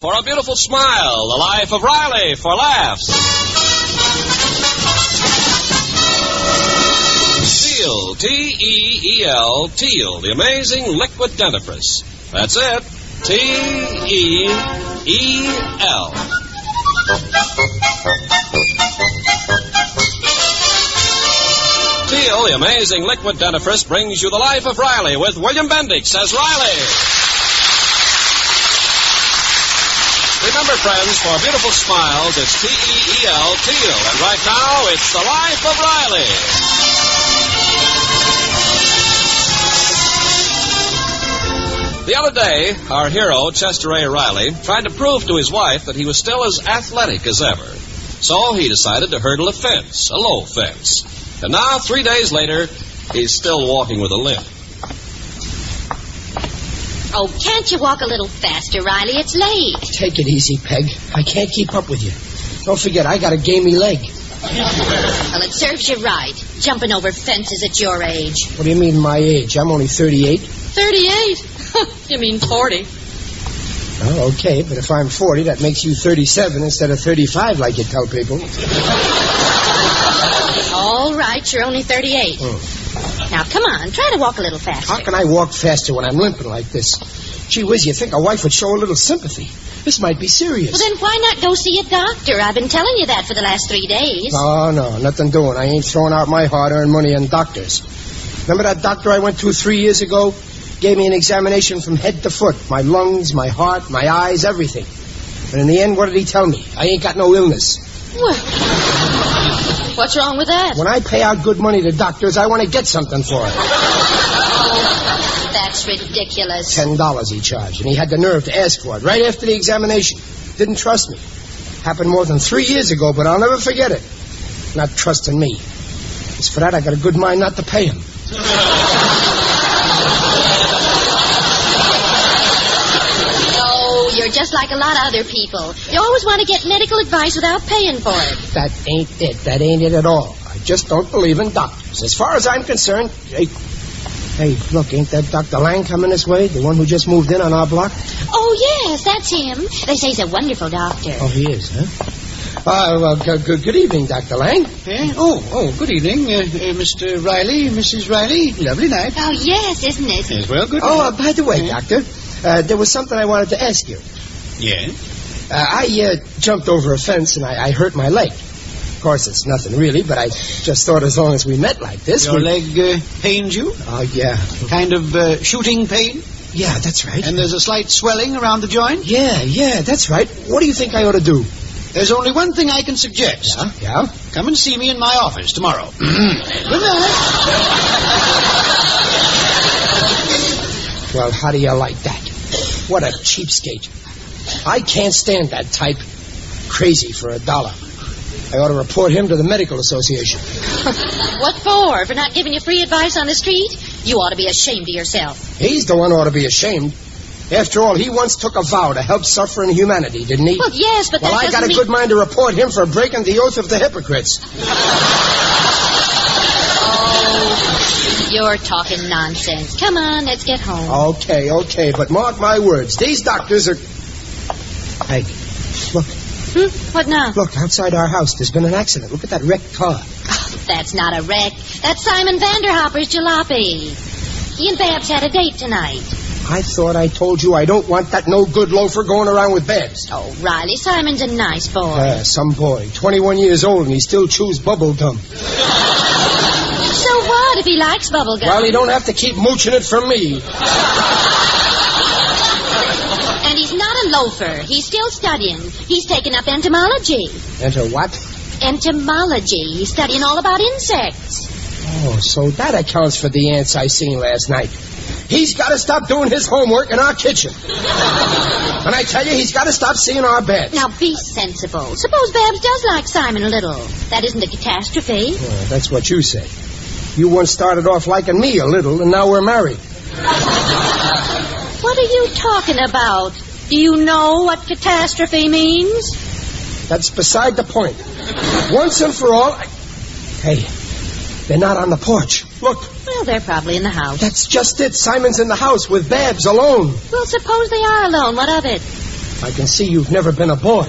For a beautiful smile, the life of Riley for laughs. Teal, T-E-E-L, Teal, the amazing liquid dentifrice. That's it, T-E-E-L. Teal, the amazing liquid dentifrice, brings you the life of Riley with William Bendix as Riley. Remember, friends, for beautiful smiles, it's T-E-E-L, Teal. And right now, it's the life of Riley. The other day, our hero, Chester A. Riley, tried to prove to his wife that he was still as athletic as ever. So he decided to hurdle a fence, a low fence. And now, 3 days later, he's still walking with a limp. Oh, can't you walk a little faster, Riley? It's late. Take it easy, Peg. I can't keep up with you. Don't forget, I got a gamey leg. Well, it serves you right, jumping over fences at your age. What do you mean, my age? I'm only 38. 38? You mean 40. Oh, okay, but if I'm 40, that makes you 37 instead of 35, like you tell people. All right, you're only 38. Now, come on, try to walk a little faster. How can I walk faster when I'm limping like this? Gee whiz, you'd think a wife would show a little sympathy. This might be serious. Well, then why not go see a doctor? I've been telling you that for the last 3 days. Oh, no, nothing doing. I ain't throwing out my hard-earned money on doctors. Remember that doctor I went to 3 years ago? Gave me an examination from head to foot. My lungs, my heart, my eyes, everything. And in the end, what did he tell me? I ain't got no illness. Well, what's wrong with that? When I pay out good money to doctors, I want to get something for it. Oh, that's ridiculous. $10 he charged, and he had the nerve to ask for it right after the examination. Didn't trust me. Happened more than 3 years ago, but I'll never forget it. Not trusting me. As for that, I got a good mind not to pay him. You're just like a lot of other people. You always want to get medical advice without paying for it. That ain't it. That ain't it at all. I just don't believe in doctors. As far as I'm concerned... Hey, look, ain't that Dr. Lang coming this way? The one who just moved in on our block? Oh, yes, that's him. They say he's a wonderful doctor. Oh, he is, huh? Well, good evening, Dr. Lang. Oh, good evening, Mr. Riley, Mrs. Riley. Lovely night. Oh, yes, isn't it? Yes, well, good night. Oh, by the way, Doctor... there was something I wanted to ask you. Yes? I jumped over a fence and I hurt my leg. Of course, it's nothing really, but I just thought as long as we met like this... Your leg pains you? Oh, yeah. Kind of shooting pain? Yeah, that's right. And there's a slight swelling around the joint? Yeah, that's right. What do you think I ought to do? There's only one thing I can suggest. Yeah? Come and see me in my office tomorrow. Good night. Well, how do you like that? What a cheapskate. I can't stand that type. Crazy for $1. I ought to report him to the Medical Association. What for? For not giving you free advice on the street? You ought to be ashamed of yourself. He's the one who ought to be ashamed. After all, he once took a vow to help suffering humanity, didn't he? Well, yes, but that I got a good mind to report him for breaking the oath of the hypocrites. You're talking nonsense. Come on, let's get home. Okay, but mark my words. These doctors are... Hey, look. What now? Look, outside our house, there's been an accident. Look at that wrecked car. Oh, that's not a wreck. That's Simon Vanderhopper's jalopy. He and Babs had a date tonight. I thought I told you I don't want that no-good loafer going around with Babs. Oh, Riley, Simon's a nice boy. Some boy. 21 years old, and he still chews bubble gum. So what if he likes bubble gum? Well, he don't have to keep mooching it from me. And he's not a loafer. He's still studying. He's taken up entomology. Enter what? Entomology. He's studying all about insects. Oh, so that accounts for the ants I seen last night. He's got to stop doing his homework in our kitchen. And I tell you, he's got to stop seeing our beds. Now, be sensible. Suppose Babs does like Simon a little. That isn't a catastrophe. Well, that's what you say. You once started off liking me a little, and now we're married. What are you talking about? Do you know what catastrophe means? That's beside the point. Once and for all... Hey, they're not on the porch. Look. Well, they're probably in the house. That's just it. Simon's in the house with Babs alone. Well, suppose they are alone. What of it? I can see you've never been a boy.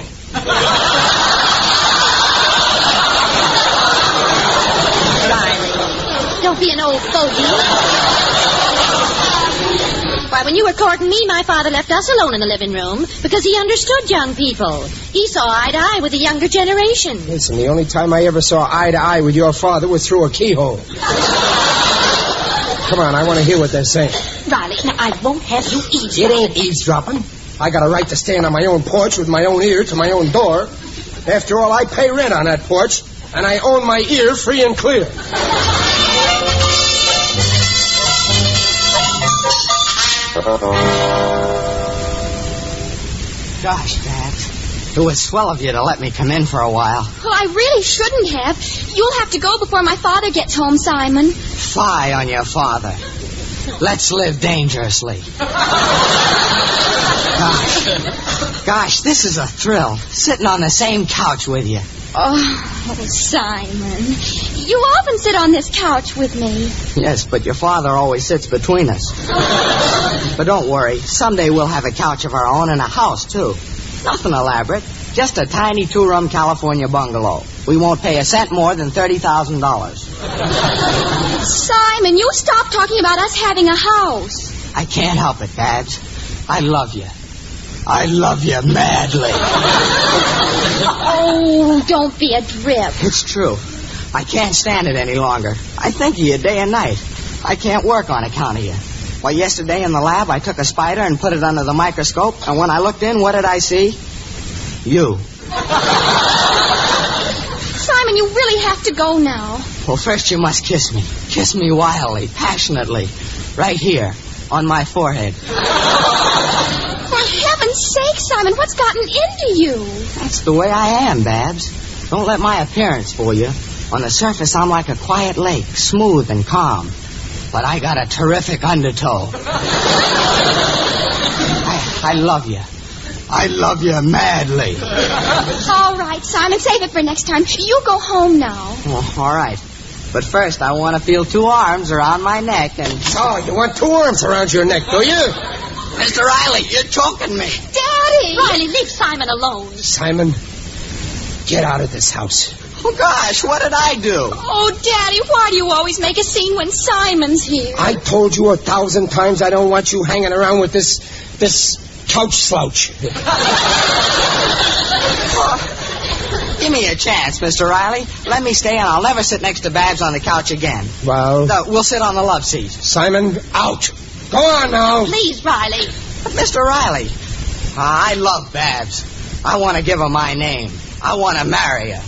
Riley, don't be an old fogey. Why, when you were courting me, my father left us alone in the living room because he understood young people. He saw eye to eye with the younger generation. Listen, the only time I ever saw eye to eye with your father was through a keyhole. Come on, I want to hear what they're saying. Riley, now I won't have you eavesdropping. It ain't eavesdropping. I got a right to stand on my own porch with my own ear to my own door. After all, I pay rent on that porch, and I own my ear free and clear. Gosh, Dad. It was swell of you to let me come in for a while. Well, I really shouldn't have. You'll have to go before my father gets home, Simon. Fie on your father. Let's live dangerously. Gosh, this is a thrill. Sitting on the same couch with you. Oh, Simon. You often sit on this couch with me. Yes, but your father always sits between us. But don't worry. Someday we'll have a couch of our own and a house, too. Nothing elaborate. Just a tiny 2-room California bungalow. We won't pay a cent more than $30,000. Simon, you stop talking about us having a house. I can't help it, Babs. I love you. I love you madly. Oh, don't be a drip. It's true. I can't stand it any longer. I think of you day and night. I can't work on account of you. Why, yesterday in the lab, I took a spider and put it under the microscope, and when I looked in, what did I see? You. Simon, you really have to go now. Well, first you must kiss me. Kiss me wildly, passionately. Right here, on my forehead. For heaven's sake, Simon, what's gotten into you? That's the way I am, Babs. Don't let my appearance fool you. On the surface, I'm like a quiet lake, smooth and calm. But I got a terrific undertow. I love you. I love you madly. All right, Simon, save it for next time. You go home now. Oh, all right. But first, I want to feel 2 arms around my neck and... Oh, you want 2 arms around your neck, do you? Mr. Riley, you're choking me. Daddy! Riley, leave Simon alone. Simon, get out of this house. Oh, gosh, what did I do? Oh, Daddy, why do you always make a scene when Simon's here? I told you 1,000 times I don't want you hanging around with this couch slouch. Give me a chance, Mr. Riley. Let me stay, and I'll never sit next to Babs on the couch again. Well... No, we'll sit on the love seat. Simon, out. Go on now. Please, Riley. But Mr. Riley, I love Babs. I want to give her my name. I want to marry her.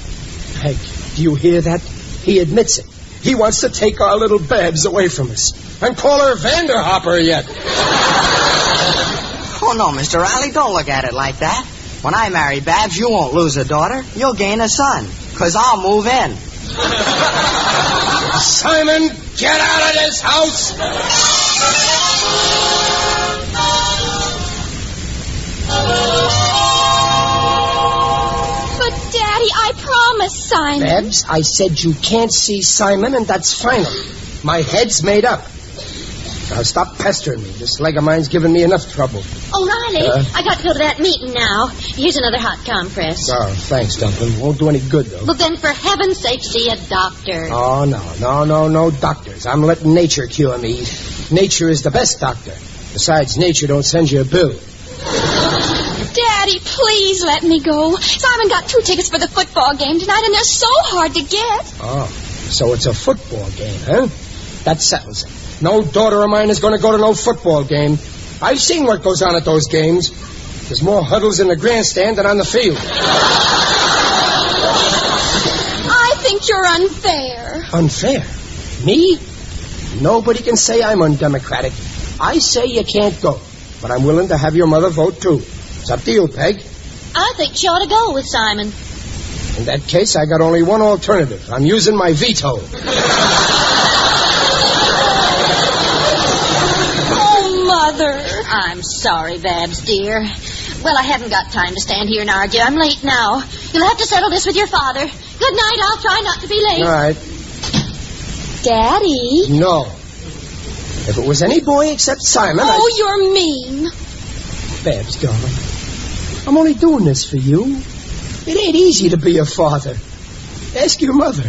Peg, do you hear that? He admits it. He wants to take our little Babs away from us. And call her Vanderhopper yet. Oh, no, Mr. Riley, don't look at it like that. When I marry Babs, you won't lose a daughter. You'll gain a son. Because I'll move in. Simon, get out of this house! But, Daddy, I promised Simon. Babs, I said you can't see Simon, and that's final. My head's made up. Now, stop pestering me. This leg of mine's giving me enough trouble. Oh, Riley, I got to go to that meeting now. Here's another hot compress. Oh, thanks, Dumpling. Won't do any good, though. Well, then, for heaven's sake, see a doctor. Oh, no doctors. I'm letting nature cure me. Nature is the best doctor. Besides, nature don't send you a bill. Daddy, please let me go. Simon got 2 tickets for the football game tonight, and they're so hard to get. Oh, so it's a football game, huh? That settles it. No daughter of mine is going to go to no football game. I've seen what goes on at those games. There's more huddles in the grandstand than on the field. I think you're unfair. Unfair? Me? Nobody can say I'm undemocratic. I say you can't go. But I'm willing to have your mother vote, too. It's up to you, Peg. I think she ought to go with Simon. In that case, I got only one alternative. I'm using my veto. Mother. I'm sorry, Babs, dear. Well, I haven't got time to stand here and argue. I'm late now. You'll have to settle this with your father. Good night. I'll try not to be late. All right. Daddy? No. If it was any boy except Simon, Oh, you're mean. Babs, darling. I'm only doing this for you. It ain't easy to be a father. Ask your mother.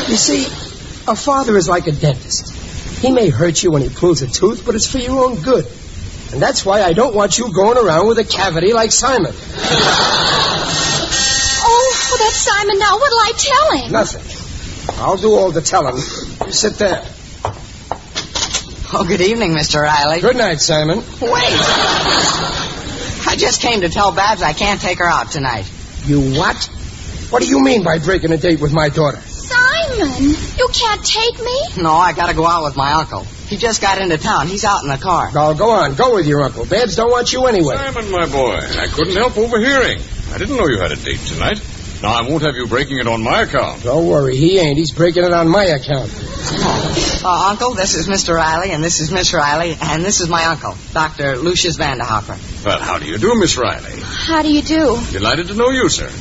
You see, a father is like a dentist. He may hurt you when he pulls a tooth, but it's for your own good. And that's why I don't want you going around with a cavity like Simon. Oh, that's Simon now. What'll I tell him? Nothing. I'll do all the telling. You sit there. Oh, good evening, Mr. Riley. Good night, Simon. Wait. I just came to tell Babs I can't take her out tonight. You what? What do you mean by breaking a date with my daughter? Simon, you can't take me? No, I gotta go out with my uncle. He just got into town. He's out in the car. Oh, go on. Go with your uncle. Babs don't want you anyway. Simon, my boy, I couldn't help overhearing. I didn't know you had a date tonight. Now, I won't have you breaking it on my account. Don't worry. He ain't. He's breaking it on my account. Uncle, this is Mr. Riley, and this is Miss Riley, and this is my uncle, Dr. Lucius Vanderhopper. Well, how do you do, Miss Riley? How do you do? Delighted to know you, sir.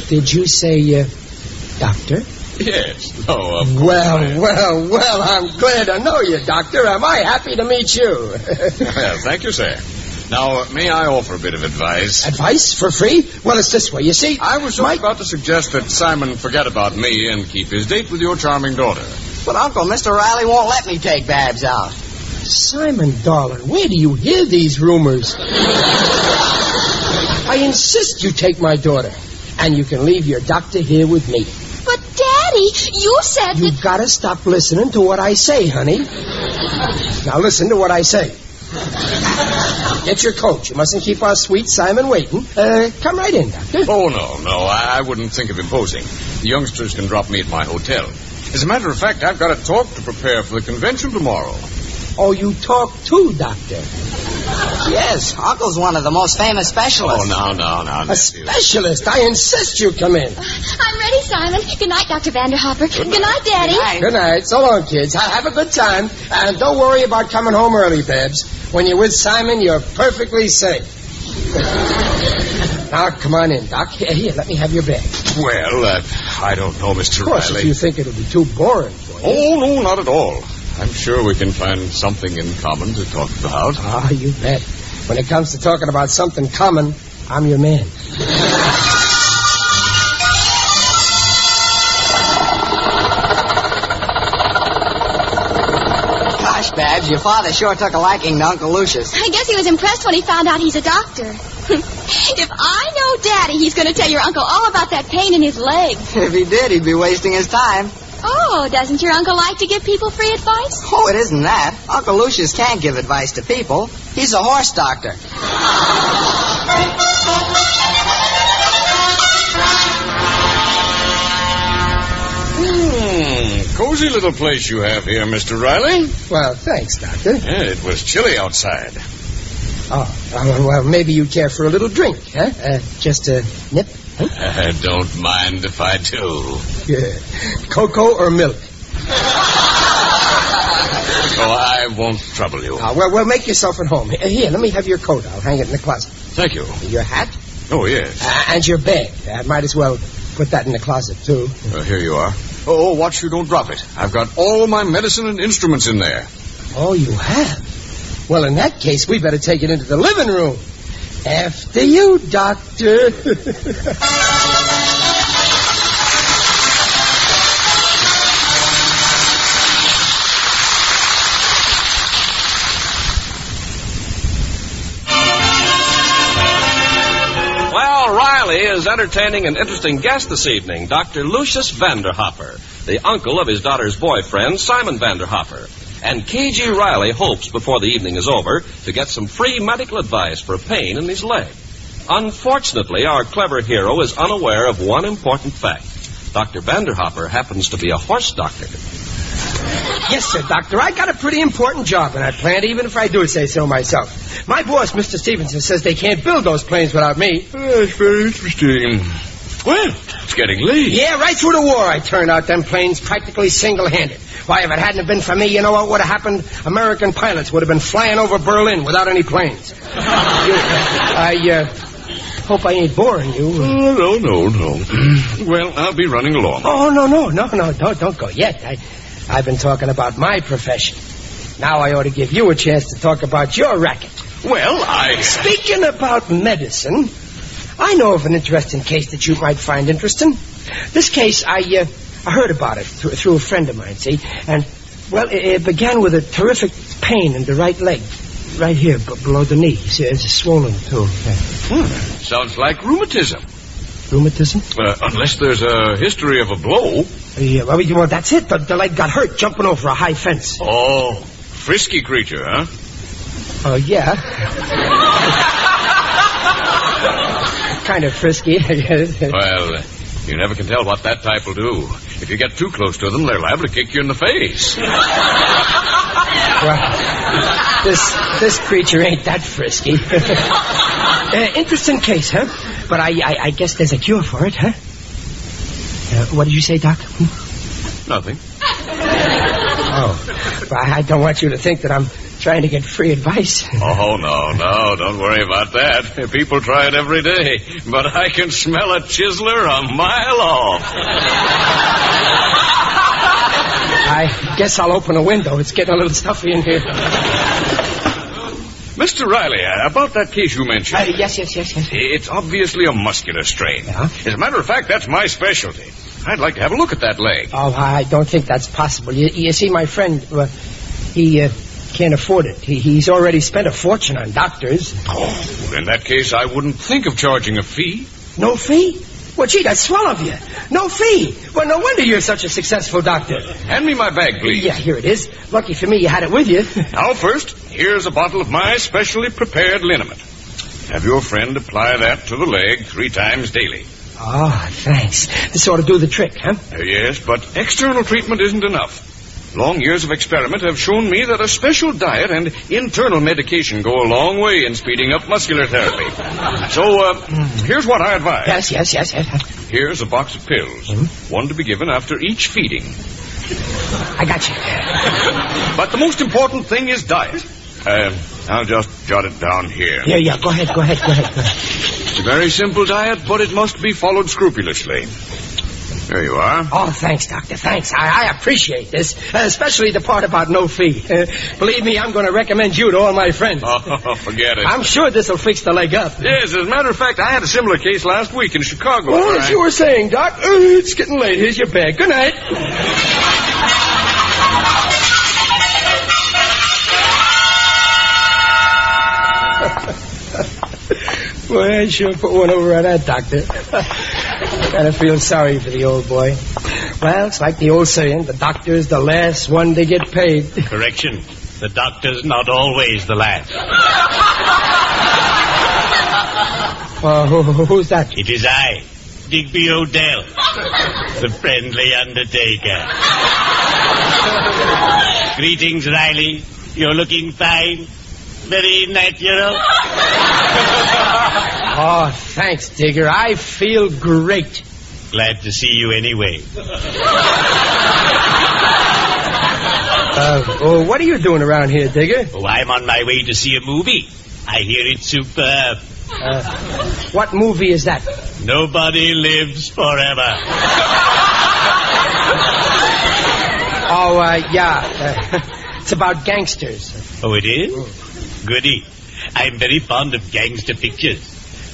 Did you say, doctor? Yes. Oh, of course. Well, I'm glad to know you, Doctor. Am I happy to meet you? Well, thank you, sir. Now, may I offer a bit of advice? Advice for free? Well, it's this way. You see, I was just about to suggest that Simon forget about me and keep his date with your charming daughter. But, Uncle, Mr. Riley won't let me take Babs out. Simon, darling, where do you hear these rumors? I insist you take my daughter, and you can leave your doctor here with me. But, Daddy, you said You've got to stop listening to what I say, honey. Now listen to what I say. Get your coat. You mustn't keep our sweet Simon waiting. Come right in, Doctor. Oh, no, I wouldn't think of imposing. The youngsters can drop me at my hotel. As a matter of fact, I've got a talk to prepare for the convention tomorrow. Oh, you talk too, Doctor? Yes, Uncle's one of the most famous specialists. Oh, now. A specialist? I insist you come in. I'm ready, Simon. Good night, Dr. Vanderhopper. Good night, Daddy. Good night. Good night. So long, kids. Have a good time. And don't worry about coming home early, Babs. When you're with Simon, you're perfectly safe. Now, come on in, Doc. Here, let me have your bag. Well, I don't know, Mr. Of course, Riley. if you think it'll be too boring for you. Oh, no, not at all. I'm sure we can find something in common to talk about. Ah, you bet. When it comes to talking about something common, I'm your man. Gosh, Babs, your father sure took a liking to Uncle Lucius. I guess he was impressed when he found out he's a doctor. If I know Daddy, he's going to tell your uncle all about that pain in his leg. If he did, he'd be wasting his time. Oh, doesn't your uncle like to give people free advice? Oh, it isn't that. Uncle Lucius can't give advice to people. He's a horse doctor. Cozy little place you have here, Mr. Riley. Well, thanks, Doctor. Yeah, it was chilly outside. Oh, well, maybe you care for a little drink, huh? Just a nip? Huh? I don't mind if I do. Yeah. Cocoa or milk? Oh, I won't trouble you. Well, make yourself at home. Here, let me have your coat. I'll hang it in the closet. Thank you. Your hat? Oh, yes. And your bag. I might as well put that in the closet, too. Here you are. Oh, watch you don't drop it. I've got all my medicine and instruments in there. Oh, you have? Well, in that case, we better take it into the living room. After you, Doctor. Well, Riley is entertaining an interesting guest this evening, Dr. Lucius Vanderhopper, the uncle of his daughter's boyfriend, Simon Vanderhopper. And K.G. Riley hopes before the evening is over to get some free medical advice for pain in his leg. Unfortunately, our clever hero is unaware of one important fact. Dr. Vanderhopper happens to be a horse doctor. Yes, sir, Doctor. I got a pretty important job in that plant, even if I do say so myself. My boss, Mr. Stevenson, says they can't build those planes without me. That's very interesting. Well, it's getting late. Yeah, right through the war I turned out them planes practically single-handed. Why, if it hadn't been for me, you know what would have happened? American pilots would have been flying over Berlin without any planes. I hope I ain't boring you. Oh, no. Well, I'll be running along. Oh, no, don't go yet. I've been talking about my profession. Now I ought to give you a chance to talk about your racket. Well, Speaking about medicine, I know of an interesting case that you might find interesting. This case, I heard about it through a friend of mine, see? And, well, it began with a terrific pain in the right leg. Right here, below the knee. See, it's swollen, too. Sounds like rheumatism. Rheumatism? Unless there's a history of a blow. Yeah, well, that's it. The leg got hurt jumping over a high fence. Oh, frisky creature, huh? Oh, yeah. Kind of frisky, I guess. Well, you never can tell what that type will do. If you get too close to them, they're liable to kick you in the face. Well, this creature ain't that frisky. Interesting case, huh? But I guess there's a cure for it, huh? What did you say, Doc? Nothing. Oh, well, I don't want you to think that I'm trying to get free advice. Oh, no, don't worry about that. People try it every day, but I can smell a chiseler a mile off. I guess I'll open a window. It's getting a little stuffy in here. Mr. Riley, about that case you mentioned. Yes. It's obviously a muscular strain. Yeah? As a matter of fact, that's my specialty. I'd like to have a look at that leg. Oh, I don't think that's possible. You see, my friend, he can't afford it. He's already spent a fortune on doctors. Oh, well, in that case, I wouldn't think of charging a fee. No fee? Well, gee, that's swell of you. No fee. Well, no wonder you're such a successful doctor. Hand me my bag, please. Yeah, here it is. Lucky for me you had it with you. Now, first, here's a bottle of my specially prepared liniment. Have your friend apply that to the leg 3 times daily. Oh, thanks. This ought to do the trick, huh? Yes, but external treatment isn't enough. Long years of experiment have shown me that a special diet and internal medication go a long way in speeding up muscular therapy. So, here's what I advise. Yes. Here's a box of pills. One to be given after each feeding. I got you. But the most important thing is diet. I'll just jot it down here. Yeah, go ahead. It's a very simple diet, but it must be followed scrupulously. There you are. Oh, thanks, Doctor, thanks. I appreciate this, especially the part about no fee. Believe me, I'm going to recommend you to all my friends. Oh, forget it. I'm sure this will fix the leg up. Yes, as a matter of fact, I had a similar case last week in Chicago. Well, as you were saying, Doc, it's getting late. Here's your bag. Good night. Boy, I sure put one over on that doctor. Kind of feel sorry for the old boy. Well, it's like the old saying, the doctor's the last one to get paid. Correction. The doctor's not always the last. Who's that? It is I, Digby Odell, the friendly undertaker. Greetings, Riley. You're looking fine. Very natural. Oh, thanks, Digger. I feel great. Glad to see you anyway. What are you doing around here, Digger? Oh, I'm on my way to see a movie. I hear it's superb. What movie is that? Nobody lives forever. Yeah. It's about gangsters. Oh, it is? Goody. I'm very fond of gangster pictures.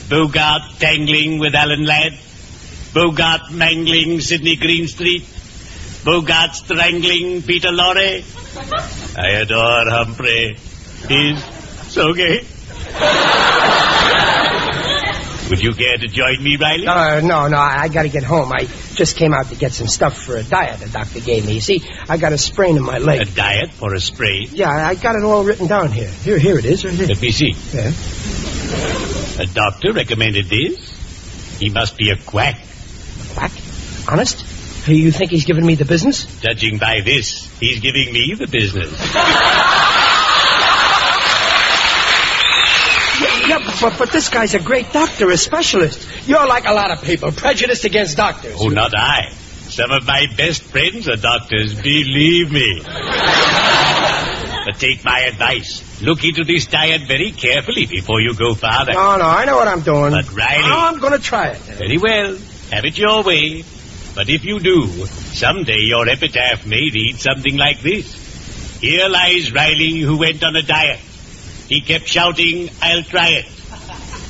Bogart tangling with Alan Ladd. Bogart mangling Sidney Greenstreet. Bogart strangling Peter Lorre. I adore Humphrey. He's so gay. Would you care to join me, Riley? No, I gotta get home. I just came out to get some stuff for a diet the doctor gave me. You see, I got a sprain in my leg. A diet for a sprain? Yeah, I got it all written down here. Here it is, right here. Let me see. Yeah. A doctor recommended this? He must be a quack. Quack? Honest? You think he's giving me the business? Judging by this, he's giving me the business. Yeah, but this guy's a great doctor, a specialist. You're like a lot of people, prejudiced against doctors. Oh, not I. Some of my best friends are doctors, believe me. But take my advice. Look into this diet very carefully before you go farther. No, I know what I'm doing. But Riley... I'm going to try it. Very well. Have it your way. But if you do, someday your epitaph may read something like this. Here lies Riley, who went on a diet. He kept shouting, I'll try it.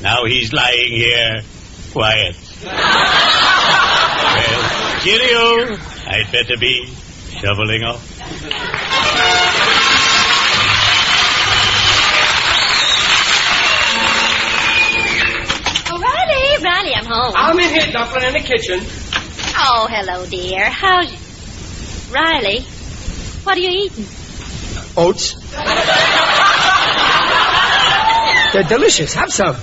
Now he's lying here, quiet. Well, cheerio. I'd better be shoveling off. Riley, I'm home. I'm in here, Dumpling, in the kitchen. Oh, hello, dear. How's... Riley, what are you eating? Oats. They're delicious. Have some.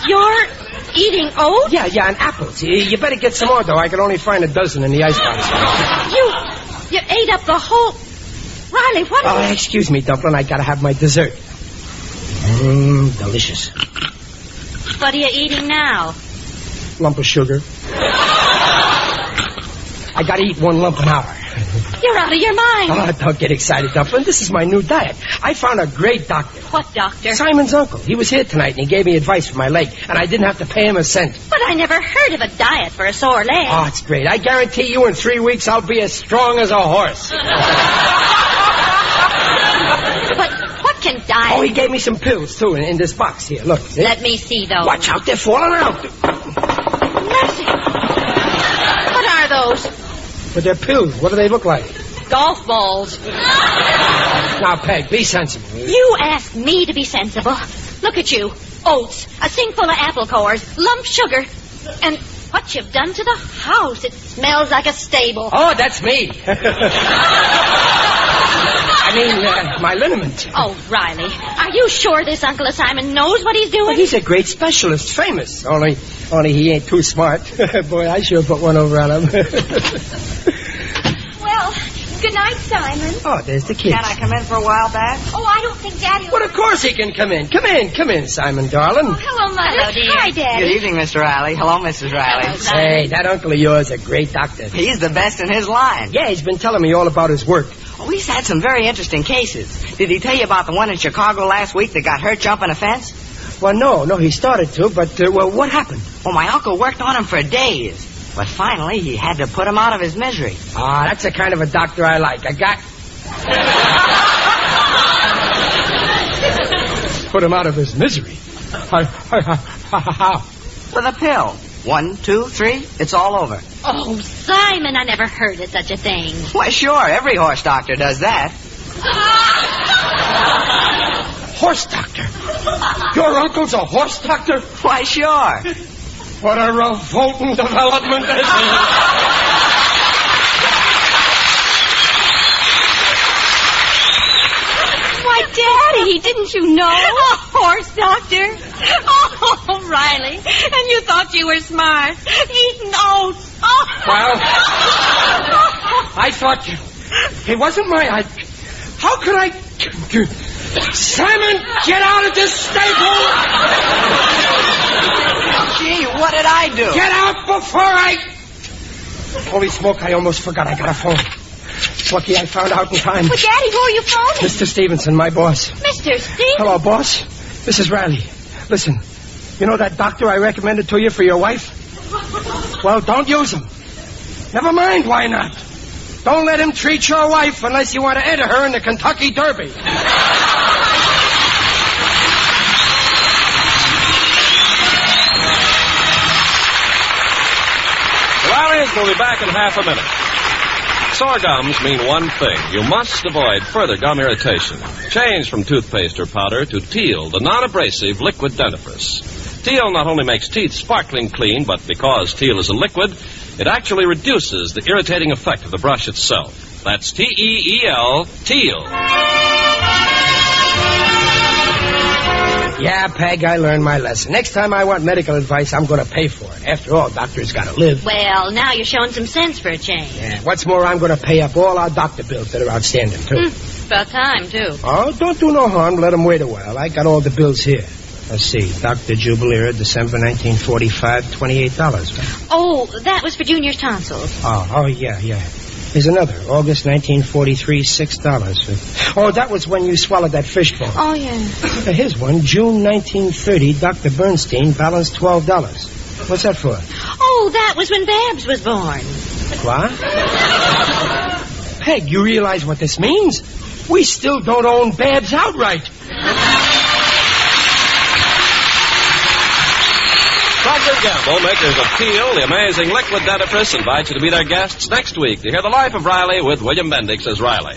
You're eating oats? Yeah, and apples. You better get some more, though. I could only find a dozen in the icebox. You ate up the whole... Riley, what are you... Excuse me, Dumpling. I gotta have my dessert. Delicious. What are you eating now? Lump of sugar. I gotta eat one lump an hour. You're out of your mind. Oh, don't get excited, Dumpling. This is my new diet. I found a great doctor. What doctor? Simon's uncle. He was here tonight, and he gave me advice for my leg, and I didn't have to pay him a cent. But I never heard of a diet for a sore leg. Oh, it's great. I guarantee you in 3 weeks I'll be as strong as a horse. But what can diet... Oh, he gave me some pills, too, in this box here. Look. See? Let me see those. Watch out, they're falling out. Mercy. What are those? But they're pills. What do they look like? Golf balls. Now, Peg, be sensible. You asked me to be sensible. Look at you. Oats, a sink full of apple cores, lump sugar, and what you've done to the house. It smells like a stable. Oh, that's me. I mean, my liniment. Oh, Riley, are you sure this Uncle Simon knows what he's doing? Well, he's a great specialist, famous. Only he ain't too smart. Boy, I sure put one over on him. Well, good night, Simon. Oh, there's the kids. Can I come in for a while, Babs? Oh, I don't think Daddy will... Well, of course he can come in. Come in, Simon, darling. Oh, hello, Mother. Hello, dear. Hi, Daddy. Good evening, Mr. Riley. Hello, Mrs. Riley. Hey, that uncle of yours is a great doctor. He's the best in his line. Yeah, he's been telling me all about his work. Oh, he's had some very interesting cases. Did he tell you about the one in Chicago last week that got hurt jumping a fence? Well, no, he started to, but, what happened? Well, my uncle worked on him for days. But finally, he had to put him out of his misery. Ah, that's the kind of a doctor I like. Put him out of his misery. How? With a pill. 1, 2, 3, it's all over. Oh, Simon, I never heard of such a thing. Why, sure, every horse doctor does that. Horse doctor? Your uncle's a horse doctor? Why, sure. What a revolting development this is. Why, Daddy, didn't you know? A horse doctor? Oh, Riley, and you thought you were smart. Eating oats. Oh. Well, I thought it wasn't my... How could I... Simon, get out of this stable! Gee, what did I do? Get out before I... Holy smoke, I almost forgot I got a phone. Lucky I found out in time. Well, Daddy, who are you phoning? Mr. Stevenson, my boss. Mr. Steve? Hello, boss. This is Riley. Listen, you know that doctor I recommended to you for your wife? Well, don't use him. Never mind, why not? Don't let him treat your wife unless you want to enter her in the Kentucky Derby. The Rileys will be back in half a minute. Sore gums mean one thing. You must avoid further gum irritation. Change from toothpaste or powder to Teal, the non-abrasive liquid dentifrice. Teal not only makes teeth sparkling clean, but because Teal is a liquid, it actually reduces the irritating effect of the brush itself. That's T-E-E-L, Teal. Yeah, Peg, I learned my lesson. Next time I want medical advice, I'm going to pay for it. After all, doctors got to live. Well, now you're showing some sense for a change. Yeah, what's more, I'm going to pay up all our doctor bills that are outstanding, too. About time, too. Oh, don't do no harm. Let them wait a while. I got all the bills here. Let's see. Dr. Jubilera, December 1945, $28. Oh, that was for Junior's tonsils. Oh, yeah. Here's another. August 1943, $6. Oh, that was when you swallowed that fishbone. Oh, yeah. Here's one. June 1930, Dr. Bernstein, balance $12. What's that for? Oh, that was when Babs was born. What? Peg, you realize what this means? We still don't own Babs outright. Procter & Gamble, makers of Teal, the amazing liquid dentifrice, invite you to be their guests next week to hear The Life of Riley with William Bendix as Riley.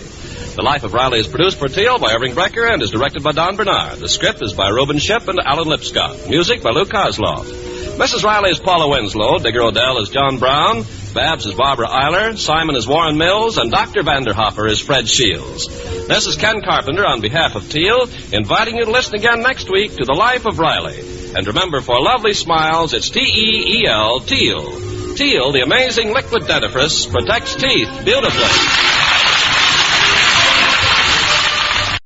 The Life of Riley is produced for Teal by Irving Brecker and is directed by Don Bernard. The script is by Reuben Ship and Alan Lipscott. Music by Lou Kozloff. Mrs. Riley is Paula Winslow. Digger Odell is John Brown. Babs is Barbara Eiler. Simon is Warren Mills. And Dr. Vanderhoffer is Fred Shields. This is Ken Carpenter on behalf of Teal, inviting you to listen again next week to The Life of Riley. And remember, for lovely smiles, it's T-E-E-L, Teal. Teal, the amazing liquid dentifrice, protects teeth beautifully.